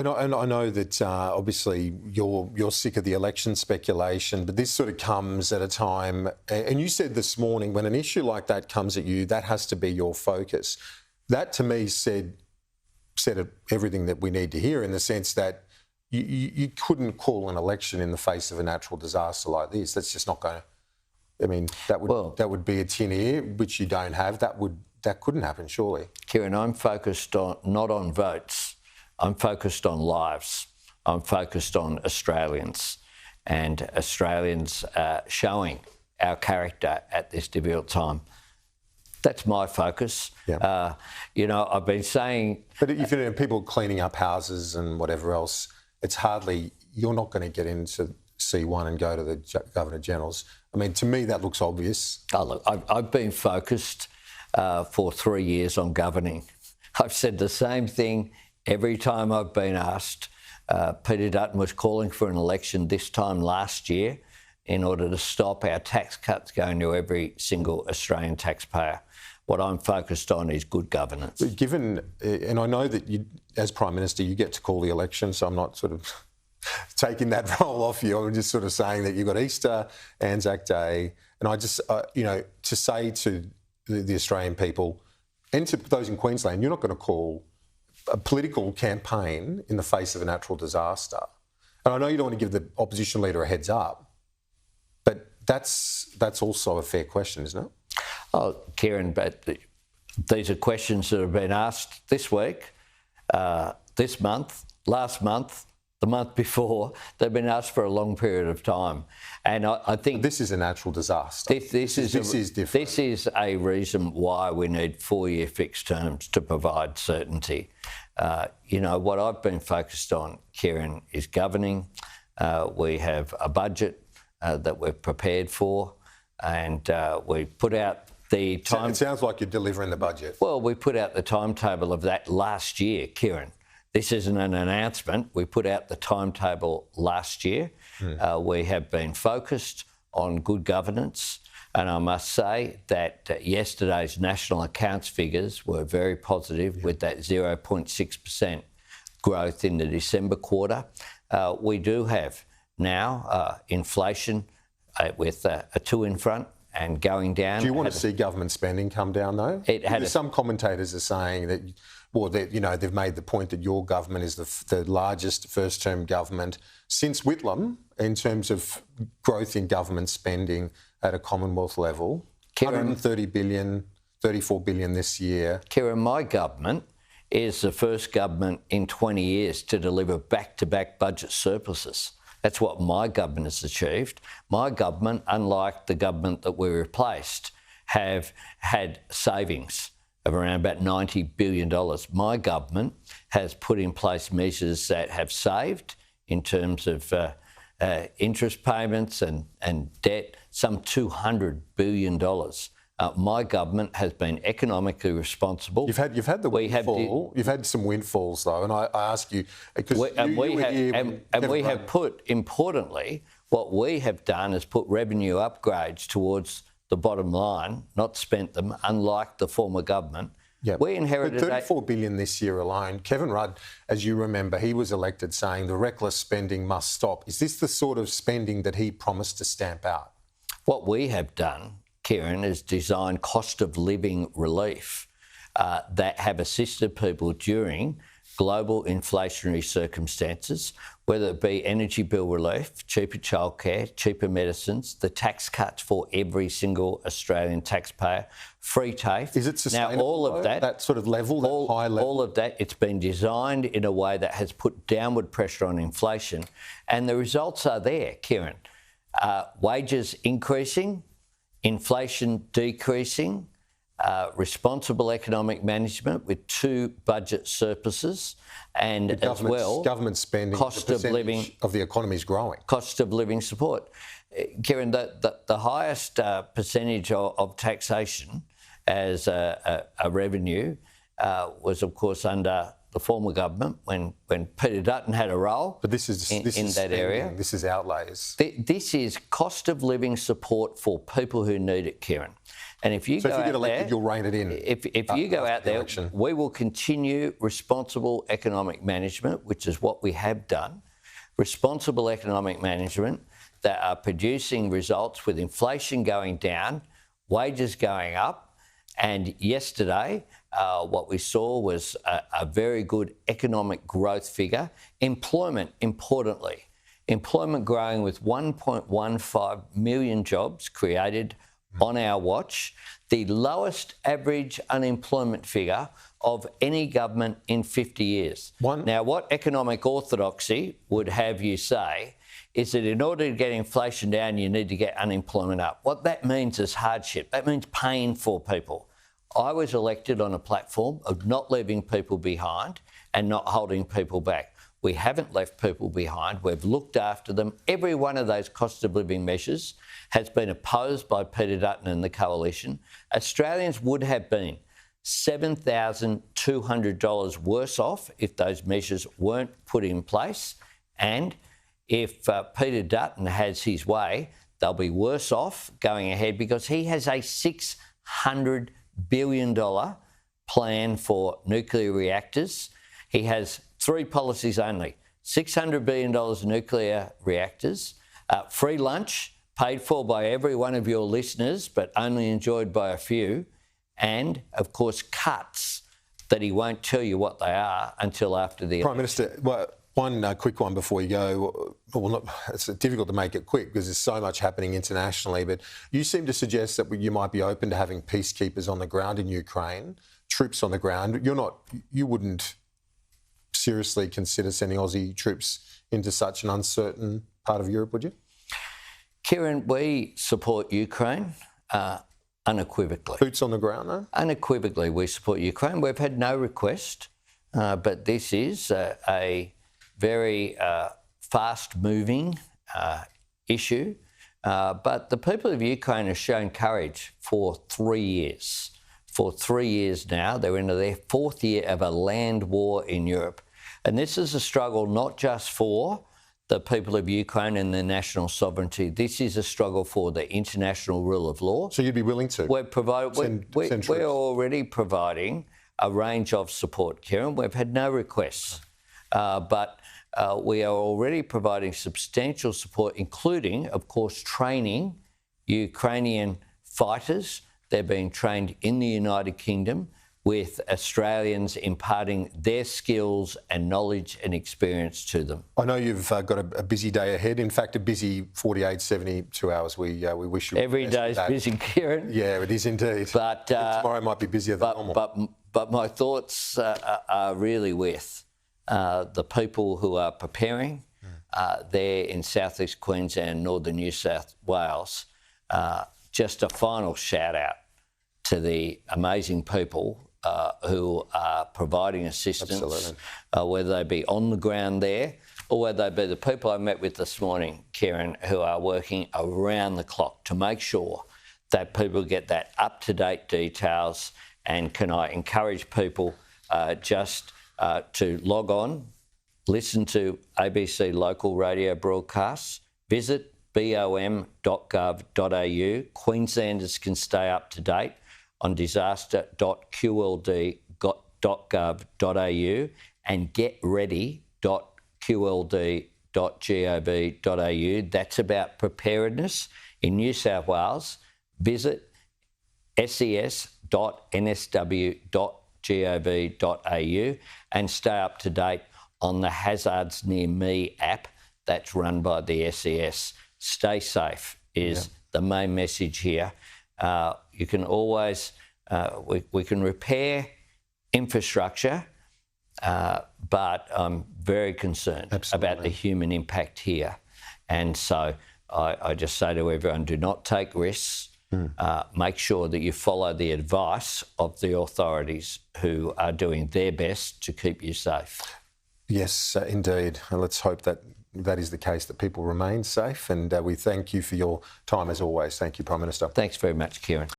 And I know that obviously you're sick of the election speculation, but this sort of comes at a time, and you said this morning, when an issue like that comes at you, that has to be your focus. That to me said everything that we need to hear, in the sense that you couldn't call an election in the face of a natural disaster like this. That's just not going to. I mean, that would be a tin ear, which you don't have. That couldn't happen, surely. Kieran, I'm focused not on votes. I'm focused on lives. I'm focused on Australians, and Australians showing our character at this difficult time. That's my focus. Yeah. I've been saying... But if you're people cleaning up houses and whatever else, it's hardly... You're not going to get into C1 and go to the Governor-General's. I mean, to me, that looks obvious. Oh, look, I've been focused for 3 years on governing. I've said the same thing every time I've been asked. Peter Dutton was calling for an election this time last year in order to stop our tax cuts going to every single Australian taxpayer. What I'm focused on is good governance. Given, and I know that you, as Prime Minister, you get to call the election, so I'm not sort of taking that role off you. I'm just sort of saying that you've got Easter, Anzac Day, and I just, to say to the Australian people and to those in Queensland, you're not going to call a political campaign in the face of a natural disaster. And I know you don't want to give the opposition leader a heads up, but that's also a fair question, isn't it? Oh, Kieran, but these are questions that have been asked this week, this month, last month, the month before. They've been asked for a long period of time. And I think... But this is a natural disaster. This is different. This is a reason why we need 4-year fixed terms to provide certainty. What I've been focused on, Kieran, is governing. We have a budget that we're prepared for, and we put out the time... It sounds like you're delivering the budget. Well, we put out the timetable of that last year, Kieran. This isn't an announcement. We put out the timetable last year. We have been focused on good governance, and I must say that yesterday's national accounts figures were very positive, with that 0.6% growth in the December quarter. We do have now inflation with a 2 in front and going down. Do you want to see government spending come down, though? Some commentators are saying that... Well, they've made the point that your government is the largest first-term government since Whitlam in terms of growth in government spending at a Commonwealth level. Kieran, 130 billion, 34 billion this year. Kieran, my government is the first government in 20 years to deliver back-to-back budget surpluses. That's what my government has achieved. My government, unlike the government that we replaced, have had savings of around about $90 billion. My government has put in place measures that have saved, in terms of interest payments and debt, some $200 billion. My government has been economically responsible. You've had the windfall. You've had some windfalls, though, and I ask you because we have put, importantly, what we have done is put revenue upgrades towards the bottom line, not spent them, unlike the former government. Yep. We inherited... But $34 billion this year alone. Kevin Rudd, as you remember, he was elected saying the reckless spending must stop. Is this the sort of spending that he promised to stamp out? What we have done, Kieran, is design cost of living relief that have assisted people during global inflationary circumstances, whether it be energy bill relief, cheaper childcare, cheaper medicines, the tax cuts for every single Australian taxpayer, free TAFE. Is it sustainable, now, all of that sort of level, that high level? All of that, it's been designed in a way that has put downward pressure on inflation, and the results are there, Kieran. Wages increasing, inflation decreasing, responsible economic management with 2 budget surpluses, and as well, government spending, cost of living of the economy is growing. Cost of living support. Kieran, the highest percentage of taxation as a revenue was, of course, under the former government when Peter Dutton had a role. But this is in that spending, area. This is outlays. This is cost of living support for people who need it, Kieran. And if you So if you get elected, you'll rein it in. If you go out there, we will continue responsible economic management, which is what we have done. Responsible economic management that are producing results with inflation going down, wages going up, and yesterday what we saw was a very good economic growth figure. Employment, importantly, employment growing with 1.15 million jobs created on our watch, the lowest average unemployment figure of any government in 50 years. Now, what economic orthodoxy would have you say is that in order to get inflation down, you need to get unemployment up. What that means is hardship. That means pain for people. I was elected on a platform of not leaving people behind and not holding people back. We haven't left people behind. We've looked after them. Every one of those cost of living measures has been opposed by Peter Dutton and the coalition. Australians would have been $7,200 worse off if those measures weren't put in place. And if Peter Dutton has his way, they'll be worse off going ahead because he has a $600 billion plan for nuclear reactors. He has three policies only: $600 billion nuclear reactors, free lunch paid for by every one of your listeners but only enjoyed by a few, and, of course, cuts that he won't tell you what they are until after the Prime Minister, well, one quick one before you go. Well, it's difficult to make it quick because there's so much happening internationally, but you seem to suggest that you might be open to having peacekeepers on the ground in Ukraine, troops on the ground. You wouldn't seriously consider sending Aussie troops into such an uncertain part of Europe, would you? Kieran, we support Ukraine unequivocally. Boots on the ground, though? Unequivocally, we support Ukraine. We've had no request, but this is a very fast-moving issue. But the people of Ukraine have shown courage for 3 years. For 3 years now, they're into their fourth year of a land war in Europe. And this is a struggle not just for the people of Ukraine and their national sovereignty. This is a struggle for the international rule of law. So you'd be willing to? We're already providing a range of support, Kieran. We've had no requests, but we are already providing substantial support, including, of course, training Ukrainian fighters. They're being trained in the United Kingdom with Australians imparting their skills and knowledge and experience to them. I know you've got a busy day ahead. In fact, a busy 48, 72 hours. We wish you every day's busy, Kieran. Yeah, it is indeed. But tomorrow might be busier than normal. But my thoughts are really with the people who are preparing there in South East Queensland, Northern New South Wales. Just a final shout out to the amazing people who are providing assistance, whether they be on the ground there or whether they be the people I met with this morning, Kieran, who are working around the clock to make sure that people get that up-to-date details. And can I encourage people just to log on, listen to ABC local radio broadcasts, visit bom.gov.au. Queenslanders can stay up to date on disaster.qld.gov.au and getready.qld.gov.au. That's about preparedness. In New South Wales, visit ses.nsw.gov.au and stay up to date on the Hazards Near Me app that's run by the SES. Stay safe is the main message here. You can always, we can repair infrastructure, but I'm very concerned about the human impact here. And so I just say to everyone, do not take risks. Make sure that you follow the advice of the authorities who are doing their best to keep you safe. Yes, indeed. And let's hope that that is the case, that people remain safe. And we thank you for your time as always. Thank you, Prime Minister. Thanks very much, Kieran.